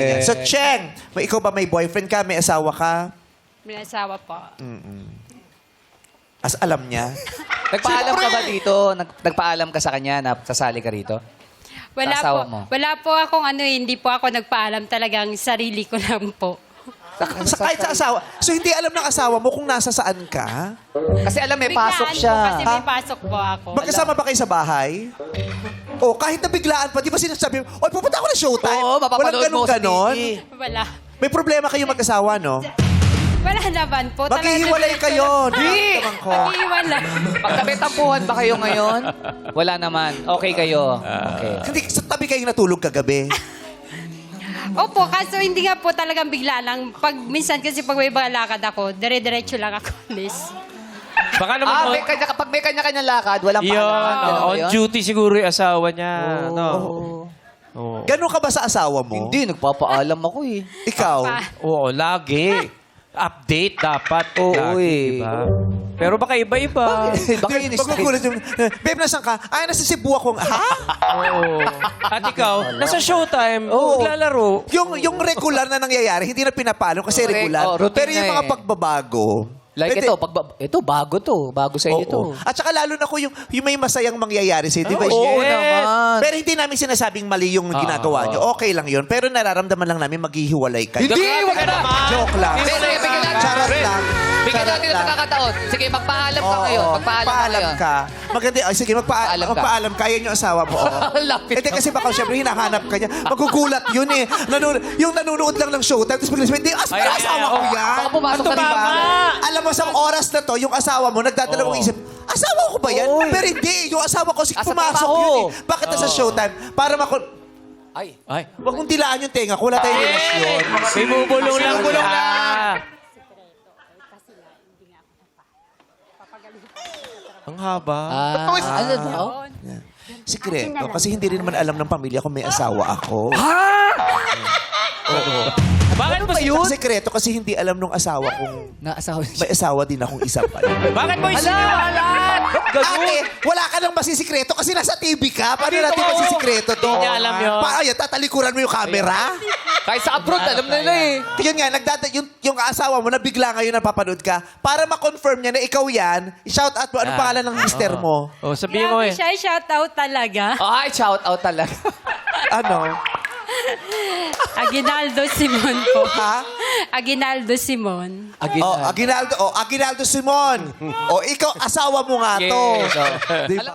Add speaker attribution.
Speaker 1: Yan. So, Cheng, ikaw ba may boyfriend ka? May asawa ka?
Speaker 2: May asawa po.
Speaker 1: As alam niya?
Speaker 3: Nagpaalam ka ba dito? Nagpaalam ka sa kanya na sasali ka rito?
Speaker 2: Wala
Speaker 3: Sa asawa
Speaker 2: po.
Speaker 3: mo?
Speaker 2: Wala po akong hindi po ako nagpaalam, talagang sarili ko lang po.
Speaker 1: Kahit sa asawa. So, hindi alam ng asawa mo kung nasa saan ka?
Speaker 3: Kasi alam, may
Speaker 2: Biglaan
Speaker 3: pasok
Speaker 2: po
Speaker 3: siya.
Speaker 2: kasi may pasok po ako.
Speaker 1: Magkasama ba kayo sa bahay? O, kahit na biglaan pa, di ba sinasabi mo, oy, pupunta ako ng showtime?
Speaker 3: Oo, mapapanood mo sa
Speaker 1: ganon.
Speaker 3: TV.
Speaker 2: Wala.
Speaker 1: May problema kayo mag-asawa, no?
Speaker 2: Wala naman po.
Speaker 1: Maghihiwalay kayo. Di!
Speaker 2: Maghihiwalay.
Speaker 3: Pagkabetampuhan ba kayo ngayon? Wala naman. Okay kayo. Okay.
Speaker 1: Hindi, sa tabi kayo natulog kagabi.
Speaker 2: Opo, kaso hindi nga po talagang bigla lang. Minsan kasi pag may balakad ako, dire-diretso lang ako, miss.
Speaker 4: Baka naman
Speaker 3: Pag may kanya-kanya lakad, walang
Speaker 4: Yun,
Speaker 3: paalam. Ganun ba
Speaker 4: on
Speaker 3: yun?
Speaker 4: duty siguro yung asawa niya. No? Oo.
Speaker 1: Ganon ka ba sa asawa mo?
Speaker 3: Hindi, nagpapaalam ako eh.
Speaker 1: Ikaw?
Speaker 4: Oo, lagi. Update dapat.
Speaker 3: Oo,
Speaker 4: lagi,
Speaker 3: eh.
Speaker 4: diba? Pero baka iba-iba.
Speaker 3: Baka yun is
Speaker 1: Magkukulit yung, Babe, nasan ka? Ay, nasa Cebu ako. Ha?
Speaker 4: Oo. At ikaw, nasa showtime,
Speaker 1: Oo.
Speaker 4: maglalaro.
Speaker 1: Yung regular na nangyayari, hindi na pinapalo kasi
Speaker 3: Correct.
Speaker 1: regular.
Speaker 3: Oh, routine
Speaker 1: Pero yung
Speaker 3: na
Speaker 1: mga
Speaker 3: eh.
Speaker 1: pagbabago.
Speaker 3: Like
Speaker 1: pwede-
Speaker 3: ito, bago to. Bago sa inyo to.
Speaker 1: Oo. At saka lalo na ko yung may masayang mangyayari sa'yo, di ba?
Speaker 3: Oo
Speaker 4: Yes.
Speaker 3: naman.
Speaker 1: Pero hindi namin sinasabing mali yung ginagawa nyo. Okay lang yun. Pero nararamdaman lang namin maghihiwalay kayo.
Speaker 3: Hindi, wag ka na.
Speaker 1: Joke lang.
Speaker 3: Hindi, sige, bigyan natin.
Speaker 1: Charot lang.
Speaker 3: Bigyan
Speaker 1: Charot
Speaker 3: natin ng
Speaker 1: lang.
Speaker 3: pagkakataon. Sige, magpaalam ka
Speaker 1: Oo,
Speaker 3: ngayon.
Speaker 1: oo.
Speaker 3: Magpaalam ka
Speaker 1: Paalam
Speaker 3: ngayon.
Speaker 1: ka. Maganda. Ay, sige,
Speaker 3: Paalam ka.
Speaker 1: magpaalam ka. Yan yung asawa mo. Oo.
Speaker 3: Lapit
Speaker 1: Hindi kasi baka siyempre hinahanap ka niya. Magugulat yun eh. Yung nanonood lang ng showtime, tapos bigla sabihin, hindi, asawa ko yan.
Speaker 3: Baka pumasok ka
Speaker 1: Diba?
Speaker 3: diba?
Speaker 1: Alam mo, sa oras na to, yung asawa mo, nagdadalawang isip, asawa ko ba yan?
Speaker 3: Oo.
Speaker 1: Pero hindi, yung asawa ko,
Speaker 3: Asa
Speaker 1: pumasok
Speaker 3: trabaho.
Speaker 1: yun eh. Bakit nasa showtime? Para
Speaker 3: Ay.
Speaker 4: Ay.
Speaker 1: Huwag mong dilaan yung tenga ko, wala tayong relasyon.
Speaker 4: Bumubulong lang.
Speaker 1: Bumubulong
Speaker 4: lang. Ang haba.
Speaker 3: Ano daw?
Speaker 1: Sikreto, kasi hindi rin naman alam ng pamilya kung may asawa ako.
Speaker 4: Bakit mo yun?
Speaker 1: Sikreto kasi hindi alam nung asawa kong
Speaker 3: Naasawa siya.
Speaker 1: may asawa din akong isa pa.
Speaker 4: Bakit mo isinalat?
Speaker 1: Ate, wala ka nang masisikreto kasi nasa TV ka. Paano natin masisikreto to?
Speaker 4: Hindi niya alam yun.
Speaker 1: Paano yan? Tatalikuran mo yung camera?
Speaker 3: Kahit sa abroad, alam na nila eh.
Speaker 1: Yun nga, yung asawa mo na bigla ngayon napapanood ka, para ma-confirm niya na ikaw yan, i-shout out mo, anong pangalan ng mister mo?
Speaker 4: Oh, sabihin mo
Speaker 2: Grabe
Speaker 4: eh.
Speaker 2: siya, shout out talaga.
Speaker 3: Ay, shout out talaga.
Speaker 1: Ano?
Speaker 2: Aguinaldo Simon po.
Speaker 1: Ha?
Speaker 2: Aguinaldo Simon.
Speaker 1: Aguinaldo Simon. Ikaw, asawa mo nga to.
Speaker 3: Yes, oh.
Speaker 1: Diba?